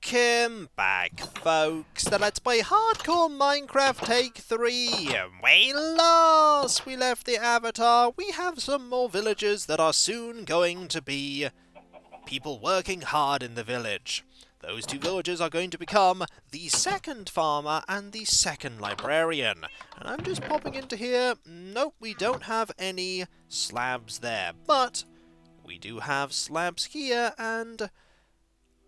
Welcome back, folks, to Let's Play Hardcore Minecraft Take 3. When last we left the Avatar, we have some more villagers that are soon going to be people working hard in the village. Those two villagers are going to become the second farmer and the second librarian. And I'm just popping into here. Nope, we don't have any slabs there, but we do have slabs here, and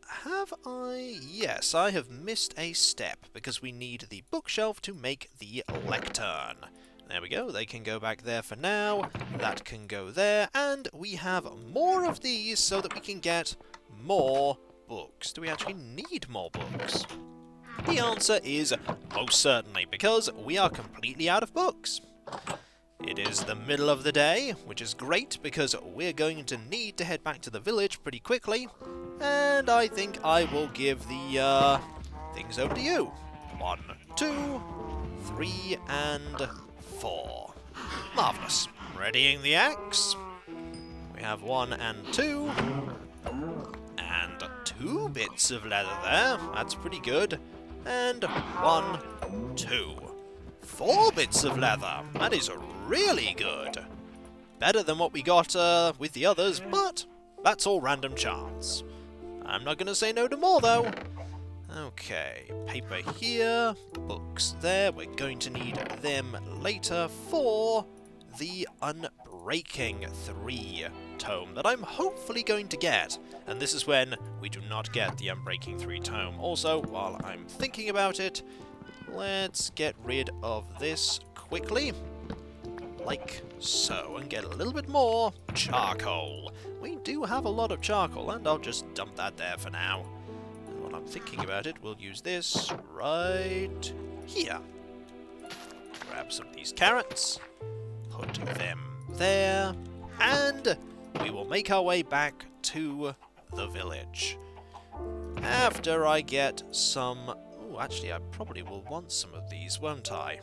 have I? Yes, I have missed a step because we need the bookshelf to make the lectern. There we go, they can go back there for now, that can go there, and we have more of these so that we can get more books. Do we actually need more books? The answer is most certainly, because we are completely out of books. It is the middle of the day, which is great because we're going to need to head back to the village pretty quickly, and I think I will give the things over to you. 1, 2, 3, and 4. Marvellous. Readying the axe. We have 1 and 2. And 2 bits of leather there. That's pretty good. And 1, 2. 4 bits of leather. That is really good. Better than what we got with the others, but that's all random chance. I'm not going to say no to more, though. Okay, paper here, books there. We're going to need them later for the Unbreaking 3 tome that I'm hopefully going to get. And this is when we do not get the Unbreaking 3 tome. Also, while I'm thinking about it, let's get rid of this quickly, like so, and get a little bit more charcoal. We do have a lot of charcoal, and I'll just dump that there for now. And while I'm thinking about it, we'll use this right here. Grab some of these carrots, put them there, and we will make our way back to the village. After I get some... Oh, actually, I probably will want some of these, won't I?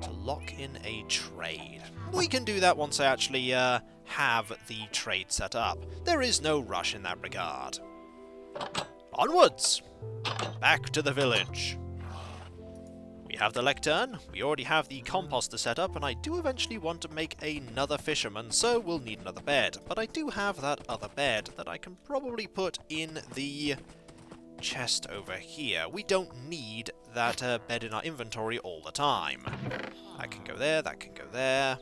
To lock in a trade. We can do that once I actually have the trade set up. There is no rush in that regard. Onwards! Back to the village. We have the lectern, we already have the composter set up, and I do eventually want to make another fisherman, so we'll need another bed. But I do have that other bed that I can probably put in the chest over here. We don't need that bed in our inventory all the time. That can go there, that can go there.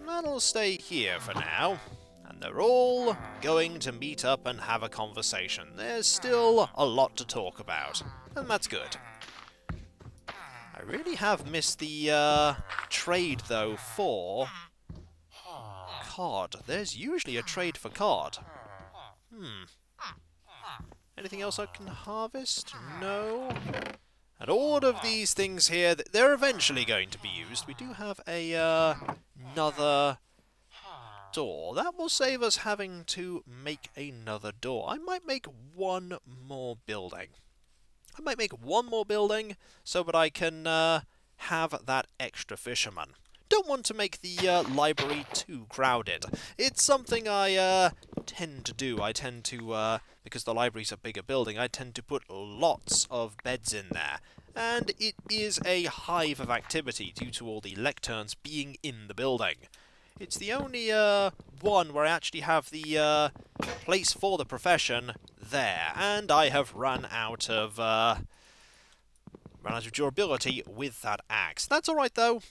That'll stay here for now. And they're all going to meet up and have a conversation. There's still a lot to talk about, and that's good. I really have missed the trade, though, for cod. There's usually a trade for cod. Anything else I can harvest? No. And all of these things here, they're eventually going to be used. We do have another door. That will save us having to make another door. I might make one more building. So that I can have that extra fisherman. Don't want to make the library too crowded. It's something I tend to do. I tend to, because the library's a bigger building, I tend to put lots of beds in there. And it is a hive of activity due to all the lecterns being in the building. It's the only one where I actually have the place for the profession there. And I have run out of durability with that axe. That's alright, though.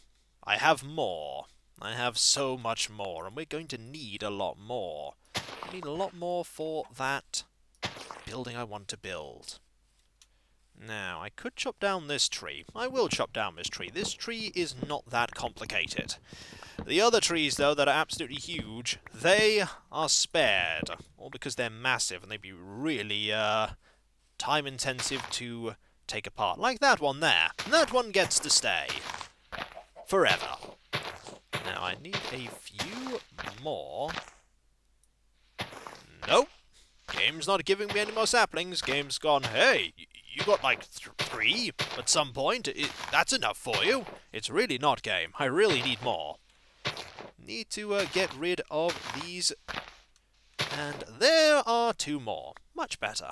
I have more. I have so much more, and we're going to need a lot more. We need a lot more for that building I want to build. Now, I could chop down this tree. I will chop down this tree. This tree is not that complicated. The other trees, though, that are absolutely huge, they are spared. All because they're massive, and they'd be really time-intensive to take apart. Like that one there. That one gets to stay forever. Now, I need a few more. Nope. Game's not giving me any more saplings. Game's gone, hey, you got like 3 at some point. That's enough for you. It's really not, game. I really need more. Need to get rid of these. And there are 2 more. Much better.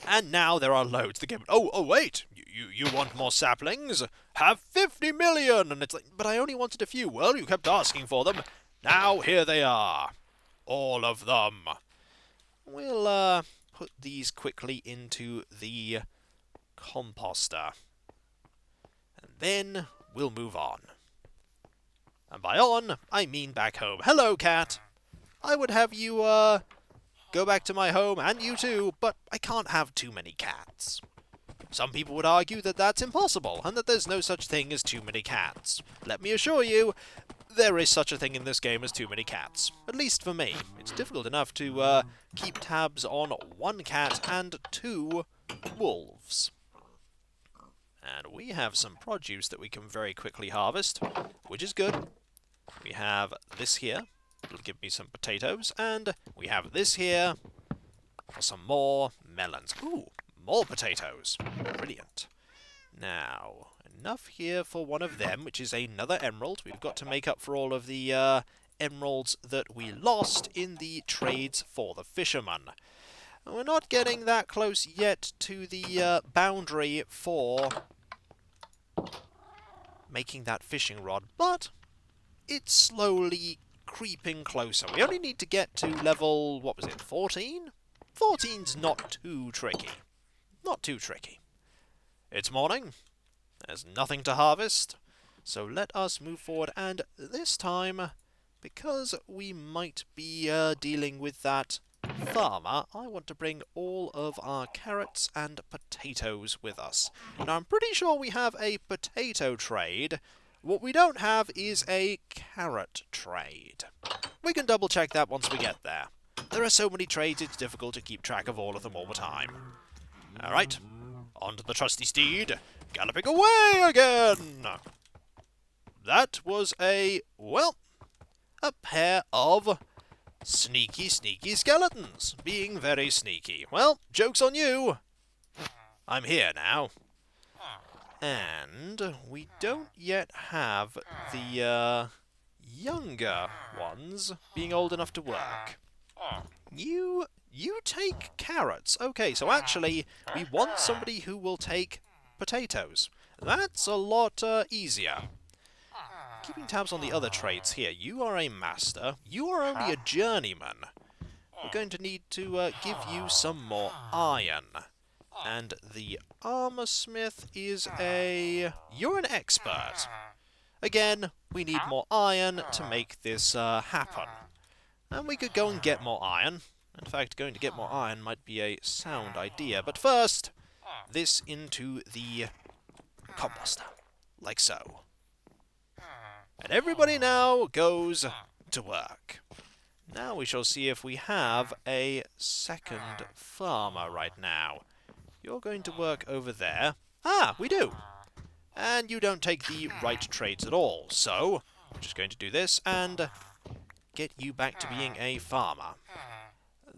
And now there are loads. The game. Oh, wait! You want more saplings? Have 50 million! And it's like, but I only wanted a few. Well, you kept asking for them. Now here they are. All of them. We'll put these quickly into the composter. And then we'll move on. And by on, I mean back home. Hello, cat. I would have you, go back to my home, and you too, but I can't have too many cats. Some people would argue that that's impossible, and that there's no such thing as too many cats. Let me assure you, there is such a thing in this game as too many cats. At least for me. It's difficult enough to, keep tabs on 1 cat and 2 wolves. And we have some produce that we can very quickly harvest, which is good. We have this here. It'll give me some potatoes, and we have this here for some more melons. Ooh, more potatoes. Brilliant. Now, enough here for one of them, which is another emerald. We've got to make up for all of the emeralds that we lost in the trades for the fisherman. We're not getting that close yet to the boundary for making that fishing rod, but it's slowly creeping closer. We only need to get to level, what was it, 14? 14's not too tricky. Not too tricky. It's morning. There's nothing to harvest. So let us move forward, and this time, because we might be dealing with that farmer, I want to bring all of our carrots and potatoes with us. Now, I'm pretty sure we have a potato trade. What we don't have is a carrot trade. We can double check that once we get there. There are so many trades, it's difficult to keep track of all of them all the time. Alright, onto the trusty steed, galloping away again! That was a pair of sneaky skeletons, being very sneaky. Well, joke's on you! I'm here now. And we don't yet have the younger ones being old enough to work. You take carrots. Okay, so actually, we want somebody who will take potatoes. That's a lot easier. Keeping tabs on the other trades here. You are a master. You are only a journeyman. We're going to need to give you some more iron. And the armor smith is you're an expert. Again, we need more iron to make this happen. And we could go and get more iron. In fact, going to get more iron might be a sound idea. But first, this into the composter. Like so. And everybody now goes to work. Now we shall see if we have a second farmer right now. You're going to work over there. Ah, we do! And you don't take the right trades at all, so I'm just going to do this and get you back to being a farmer.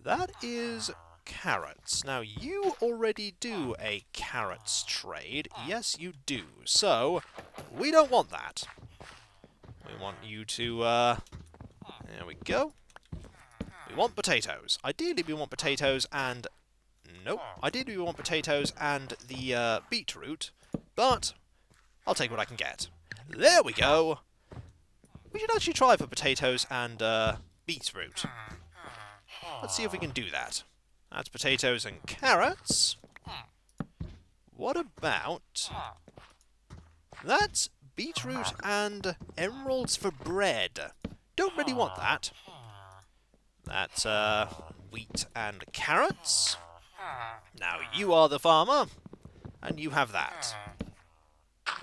That is carrots. Now, you already do a carrots trade. Yes, you do. So, we don't want that. We want you to, there we go. We want potatoes. Ideally, we want potatoes and... Nope. Ideally, we want potatoes and the beetroot, but I'll take what I can get. There we go! We should actually try for potatoes and beetroot. Let's see if we can do that. That's potatoes and carrots. What about... That's beetroot and emeralds for bread. Don't really want that. That's wheat and carrots. Now you are the farmer, and you have that.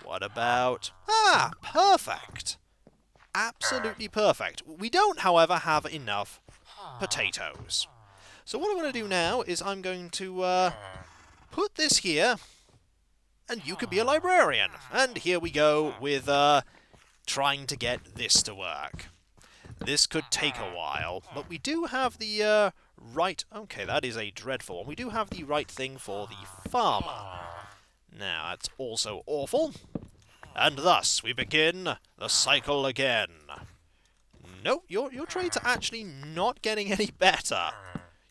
What about... Ah, perfect! Absolutely perfect. We don't, however, have enough potatoes. So what I'm going to do now is I'm going to put this here, and you could be a librarian. And here we go with trying to get this to work. This could take a while, but we do have the right... Okay, that is a dreadful one. We do have the right thing for the farmer. Now, that's also awful. And thus, we begin the cycle again. Nope, your trades are actually not getting any better.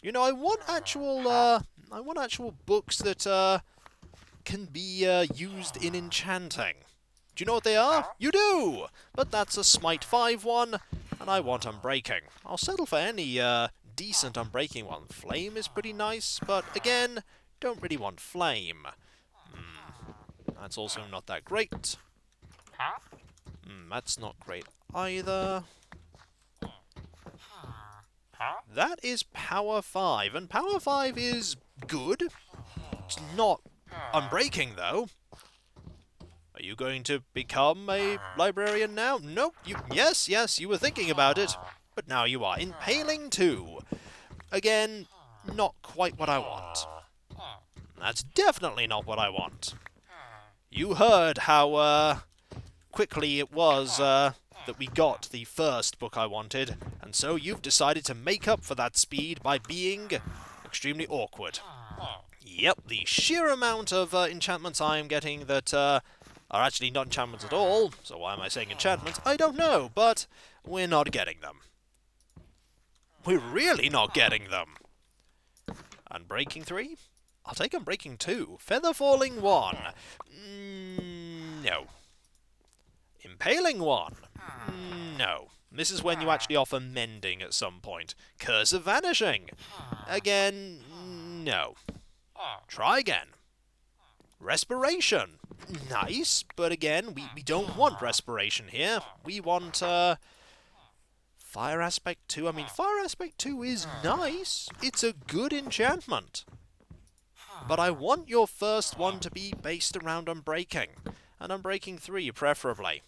You know, I want actual I want actual books that can be used in enchanting. Do you know what they are? You do! But that's a Smite 5 one, and I want unbreaking. I'll settle for any decent unbreaking one. Flame is pretty nice, but again, don't really want flame. That's also not that great. That's not great either. That is Power 5, and Power 5 is good. It's not unbreaking, though. Are you going to become a librarian now? Nope. Yes, you were thinking about it. But now you are. Impaling 2. Again, not quite what I want. That's definitely not what I want. You heard how quickly it was that we got the first book I wanted, and so you've decided to make up for that speed by being extremely awkward. Yep, the sheer amount of enchantments I am getting that are actually not enchantments at all, so why am I saying enchantments? I don't know, but we're not getting them. We're really not getting them. Unbreaking 3? I'll take Unbreaking 2. Feather Falling 1. No. Impaling 1. No. This is when you actually offer mending at some point. Curse of Vanishing. Again, no. Try again. Respiration. Nice, but again, we don't want respiration here. We want, Fire Aspect 2. I mean, Fire Aspect 2 is nice. It's a good enchantment. But I want your first one to be based around Unbreaking. And Unbreaking 3, preferably.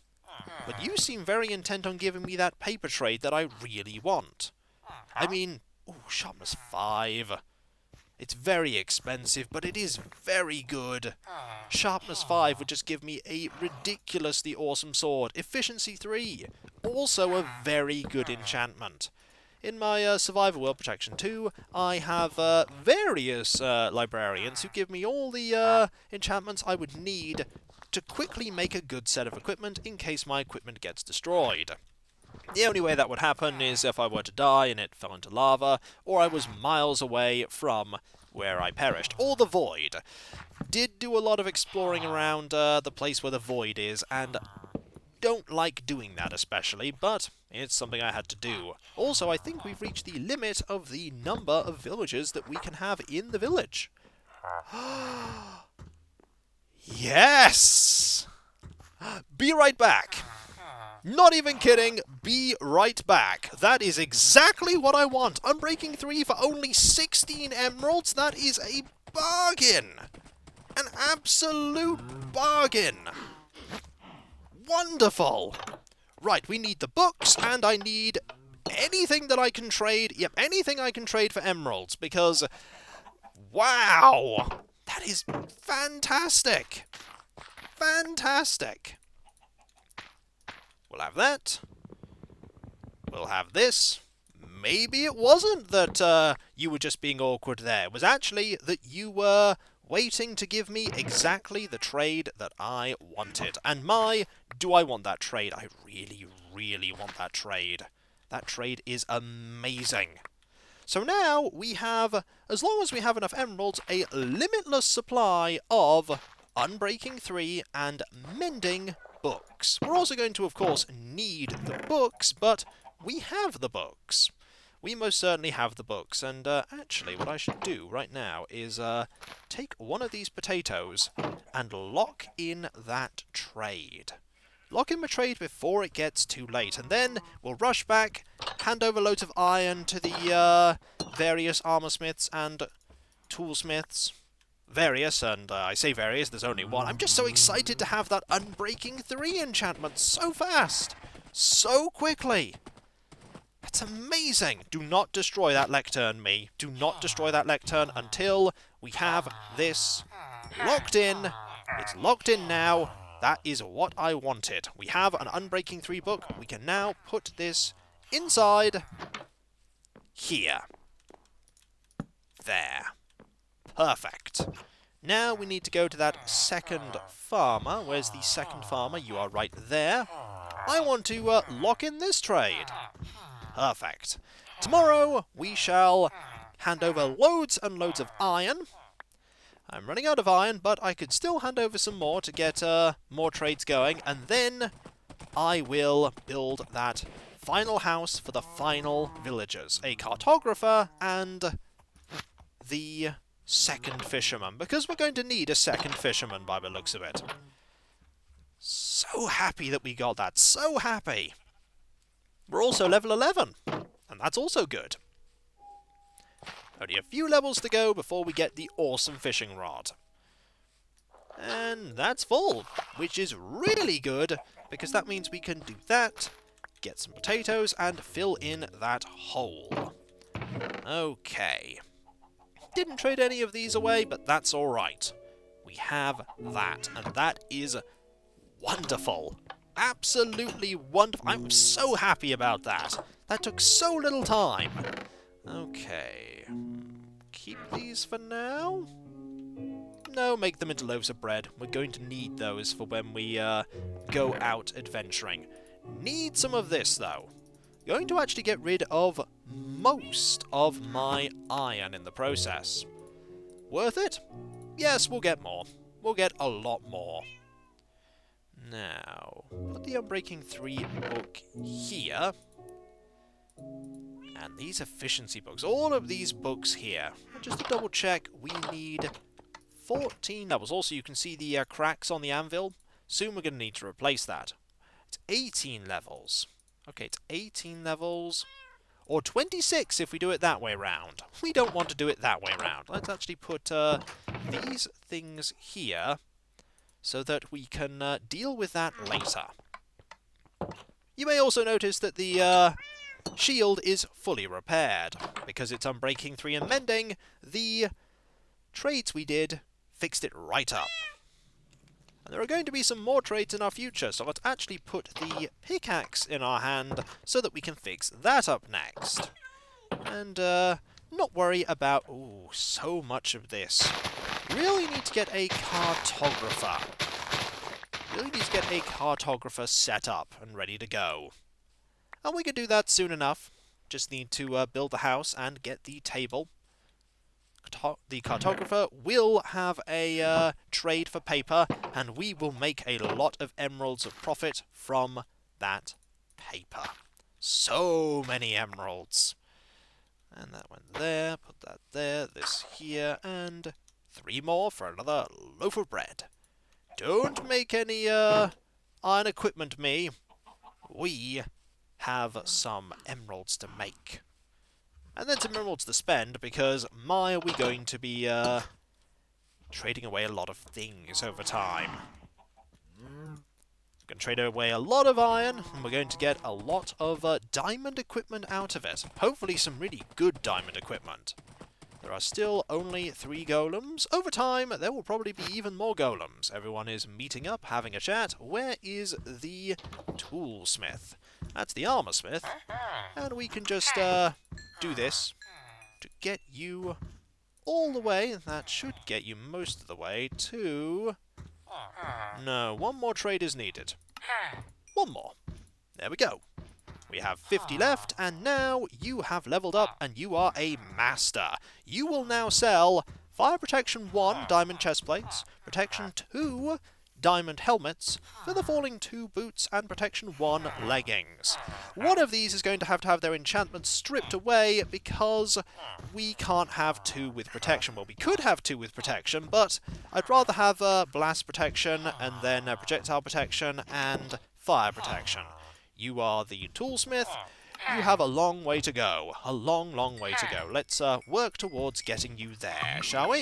But you seem very intent on giving me that paper trade that I really want. I mean, Sharpness 5. It's very expensive, but it is very good. Sharpness 5 would just give me a ridiculously awesome sword. Efficiency 3. Also a very good enchantment. In my Survivor World Protection 2, I have various librarians who give me all the enchantments I would need to quickly make a good set of equipment in case my equipment gets destroyed. The only way that would happen is if I were to die and it fell into lava, or I was miles away from where I perished, or the void. Did do a lot of exploring around the place where the void is, and don't like doing that especially, but it's something I had to do. Also, I think we've reached the limit of the number of villagers that we can have in the village. Yes! Be right back. Not even kidding, be right back. That is exactly what I want. Unbreaking 3 for only 16 emeralds. That is a bargain. An absolute bargain. Wonderful. Right, we need the books, and I need anything that I can trade. Yep, anything I can trade for emeralds, because, wow, that is fantastic. Fantastic. We'll have that. We'll have this. Maybe it wasn't that you were just being awkward there. It was actually that you were waiting to give me exactly the trade that I wanted. And do I want that trade? I really, really want that trade. That trade is amazing. So now we have, as long as we have enough emeralds, a limitless supply of Unbreaking 3 and Mending books. We're also going to, of course, need the books, but we have the books. We most certainly have the books, and actually what I should do right now is take one of these potatoes and lock in that trade. Lock in the trade before it gets too late, and then we'll rush back, hand over loads of iron to the various armorsmiths and toolsmiths. Various, and I say various, there's only one. I'm just so excited to have that Unbreaking 3 enchantment so fast, so quickly. That's amazing. Do not destroy that lectern, me. Do not destroy that lectern until we have this locked in. It's locked in now. That is what I wanted. We have an Unbreaking 3 book. We can now put this inside here. There. Perfect. Now we need to go to that second farmer. Where's the second farmer? You are right there. I want to lock in this trade. Perfect. Tomorrow we shall hand over loads and loads of iron. I'm running out of iron, but I could still hand over some more to get more trades going, and then I will build that final house for the final villagers. A cartographer and the second fisherman, because we're going to need a second fisherman by the looks of it. So happy that we got that, so happy! We're also level 11, and that's also good. Only a few levels to go before we get the awesome fishing rod. And that's full, which is really good, because that means we can do that, get some potatoes, and fill in that hole. Okay. Didn't trade any of these away, but that's alright. We have that, and that is wonderful. Absolutely wonderful. I'm so happy about that. That took so little time. Okay. Keep these for now? No, make them into loaves of bread. We're going to need those for when we go out adventuring. Need some of this, though. Going to actually get rid of most of my iron in the process. Worth it? Yes, we'll get more. We'll get a lot more. Now, put the Unbreaking 3 book here. And these efficiency books, all of these books here. And just to double check, we need 14 levels. Also, you can see the cracks on the anvil. Soon we're going to need to replace that. It's 18 levels. Okay, it's 18 levels. Or 26 if we do it that way round. We don't want to do it that way round. Let's actually put these things here so that we can deal with that later. You may also notice that the shield is fully repaired. Because it's Unbreaking 3 and Mending, the trades we did fixed it right up. And there are going to be some more trades in our future, so let's actually put the pickaxe in our hand so that we can fix that up next. And not worry about... Ooh, so much of this. Really need to get a cartographer. Really need to get a cartographer set up and ready to go. And we can do that soon enough. Just need to build the house and get the table. The cartographer will have a trade for paper, and we will make a lot of emeralds of profit from that paper. So many emeralds. And that went there, put that there, this here, and 3 more for another loaf of bread. Don't make any iron equipment me. We have some emeralds to make. And then some emeralds to spend, because my, are we going to be trading away a lot of things over time. We're going to trade away a lot of iron, and we're going to get a lot of diamond equipment out of it. Hopefully some really good diamond equipment. There are still only 3 golems. Over time, there will probably be even more golems. Everyone is meeting up, having a chat. Where is the toolsmith? That's the armor smith. And we can just do this to get you all the way. That should get you most of the way to... No, 1 more trade is needed. 1 more. There we go. We have 50 left, and now you have leveled up, and you are a master. You will now sell Fire Protection 1 diamond chestplates, Protection 2 diamond helmets, Feather Falling 2 boots, and Protection 1 leggings. One of these is going to have their enchantments stripped away because we can't have 2 with protection. Well, we could have 2 with protection, but I'd rather have blast protection, and then projectile protection, and fire protection. You are the toolsmith. You have a long way to go. A long, long way to go. Let's work towards getting you there, shall we?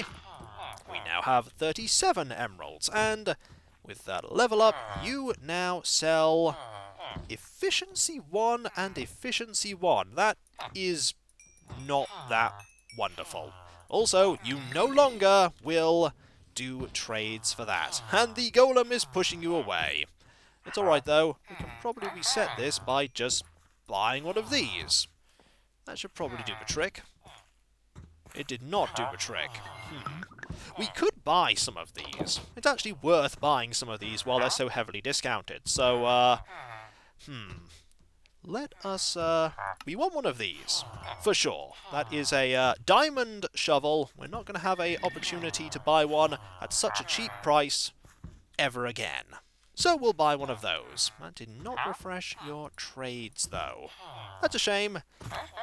We now have 37 emeralds, and with that level up, you now sell Efficiency 1 and Efficiency 1. That is not that wonderful. Also, you no longer will do trades for that, and the golem is pushing you away. It's alright though, we can probably reset this by just buying one of these. That should probably do the trick. It did not do the trick. We could buy some of these. It's actually worth buying some of these while they're so heavily discounted. So, let us, we want one of these, for sure. That is a diamond shovel. We're not going to have a opportunity to buy one at such a cheap price ever again. So we'll buy one of those. That did not refresh your trades, though. That's a shame.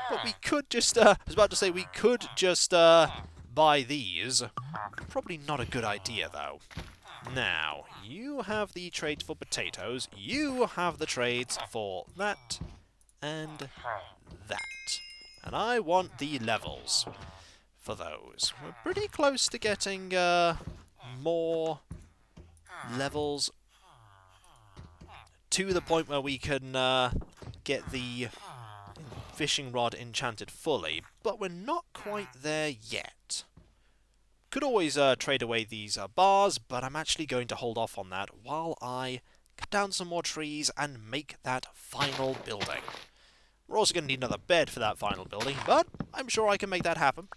But we could just, I was about to say, we could just, buy these. Probably not a good idea, though. Now, you have the trades for potatoes, you have the trades for that, and that. And I want the levels for those. We're pretty close to getting, more levels to the point where we can, get the fishing rod enchanted fully, but we're not quite there yet. Could always trade away these bars, but I'm actually going to hold off on that while I cut down some more trees and make that final building. We're also going to need another bed for that final building, but I'm sure I can make that happen.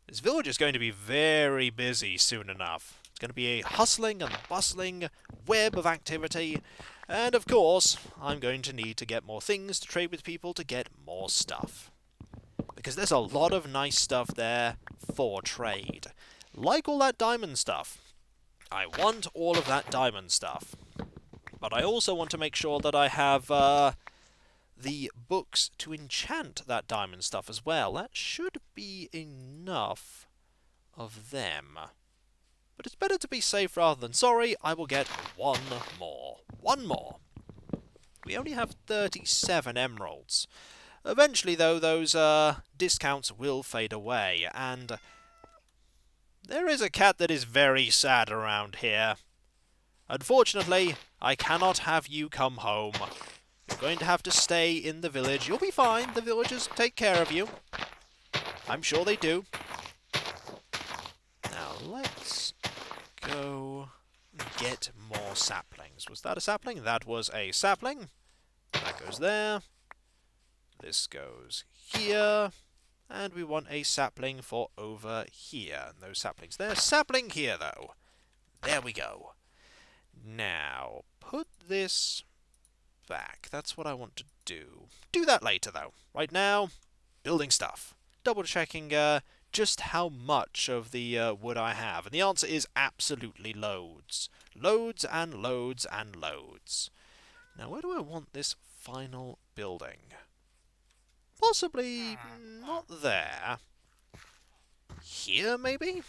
This village is going to be very busy soon enough. It's going to be a hustling and bustling web of activity, and of course, I'm going to need to get more things to trade with people to get more stuff. Because there's a lot of nice stuff there for trade. Like all that diamond stuff. I want all of that diamond stuff. But I also want to make sure that I have the books to enchant that diamond stuff as well. That should be enough of them. But it's better to be safe rather than sorry. I will get one more. One more. We only have 37 emeralds. Eventually, though, those discounts will fade away, and there is a cat that is very sad around here. Unfortunately, I cannot have you come home. You're going to have to stay in the village. You'll be fine. The villagers take care of you. I'm sure they do. Now, let's go get more saplings. Was that a sapling? That was a sapling. That goes there. This goes here, and we want a sapling for over here. And those saplings there. Sapling here, though. There we go. Now, put this back. That's what I want to do. Do that later, though. Right now, building stuff. Double checking just how much of the wood I have. And the answer is absolutely loads. Loads and loads and loads. Now, where do I want this final building? Possibly not there. Here, maybe?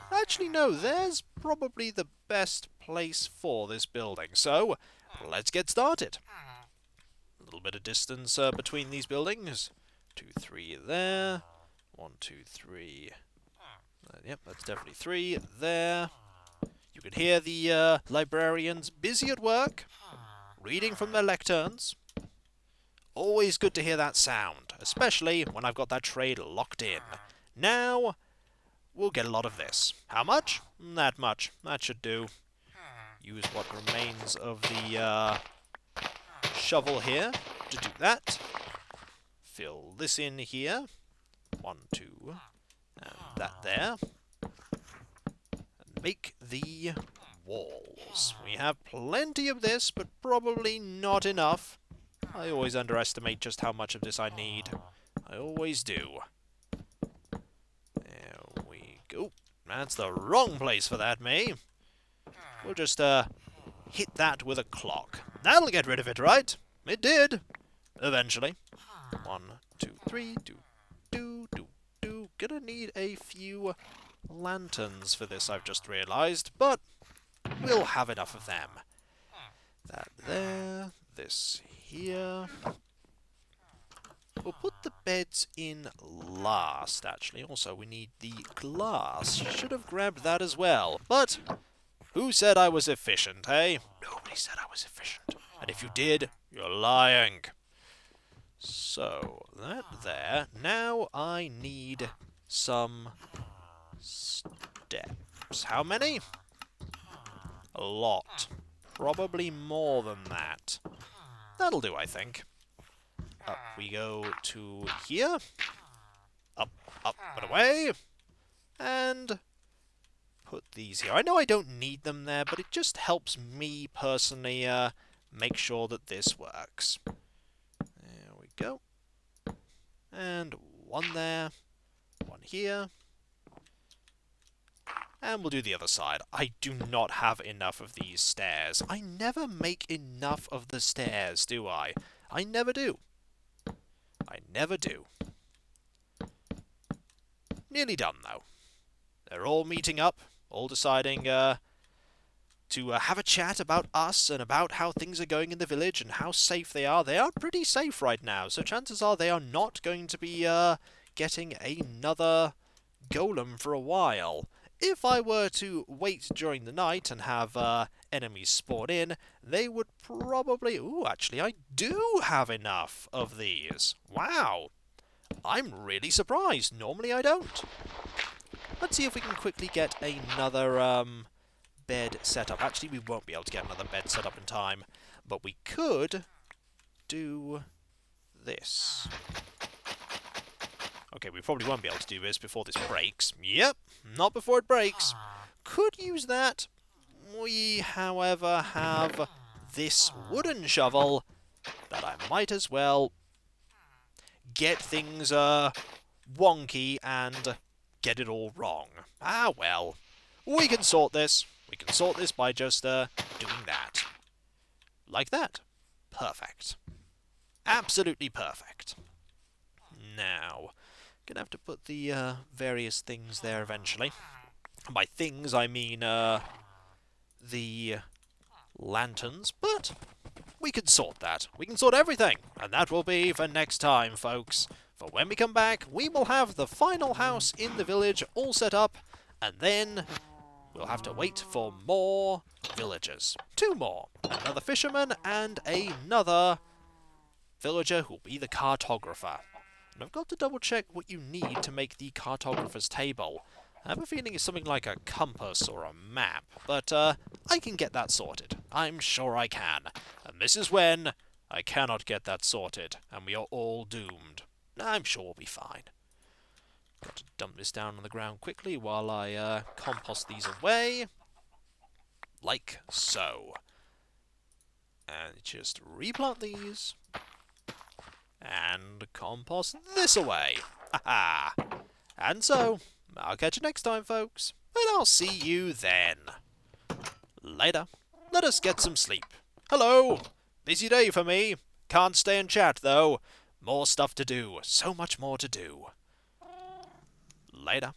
Actually, no, there's probably the best place for this building. So, let's get started. A little bit of distance between these buildings. 2, 3 there. 1, 2, 3. Yep, that's definitely 3 there. You can hear the librarians busy at work, reading from their lecterns. Always good to hear that sound, especially when I've got that trade locked in. Now, we'll get a lot of this. How much? That much. That should do. Use what remains of the shovel here to do that. Fill this in here. 1, 2, and that there. And make the walls. We have plenty of this, but probably not enough. I always underestimate just how much of this I need. I always do. There we go. That's the wrong place for that, May. We'll just, hit that with a clock. That'll get rid of it, right? It did. Eventually. 1, 2, 3, do. Gonna need a few lanterns for this, I've just realised, but we'll have enough of them. That there. This here. We'll put the beds in last, actually. Also, we need the glass. Should have grabbed that as well. But who said I was efficient, eh? Nobody said I was efficient. And if you did, you're lying. So, that there. Now I need some steps. How many? A lot. Probably more than that. That'll do, I think. Up we go to here. Up, and away. And put these here. I know I don't need them there, but it just helps me personally make sure that this works. There we go. And one there, one here. And we'll do the other side. I do not have enough of these stairs. I never make enough of the stairs, do I? I never do. I never do. Nearly done, though. They're all meeting up, all deciding to have a chat about us and about how things are going in the village and how safe they are. They are pretty safe right now, so chances are they are not going to be getting another golem for a while. If I were to wait during the night and have enemies spawn in, they would probably... Ooh, actually, I do have enough of these. Wow. I'm really surprised. Normally I don't. Let's see if we can quickly get another bed set up. Actually, we won't be able to get another bed set up in time, but we could do this. Okay, we probably won't be able to do this before this breaks. Yep, not before it breaks. Could use that. We, however, have this wooden shovel that I might as well get things wonky and get it all wrong. Ah, well. We can sort this. We can sort this by just doing that. Like that. Perfect. Absolutely perfect. Now, gonna have to put the various things there eventually. And by things, I mean the lanterns, but we can sort that. We can sort everything, and that will be for next time, folks. For when we come back, we will have the final house in the village all set up, and then we'll have to wait for more villagers. 2 more. Another fisherman and another villager who'll be the cartographer. And I've got to double check what you need to make the cartographer's table. I have a feeling it's something like a compass or a map, but I can get that sorted. I'm sure I can. And this is when I cannot get that sorted, and we are all doomed. I'm sure we'll be fine. Got to dump this down on the ground quickly while I compost these away. Like so. And just replant these. And compost this away. Haha. And so, I'll catch you next time, folks. And I'll see you then. Later. Let us get some sleep. Hello. Busy day for me. Can't stay and chat, though. More stuff to do. So much more to do. Later.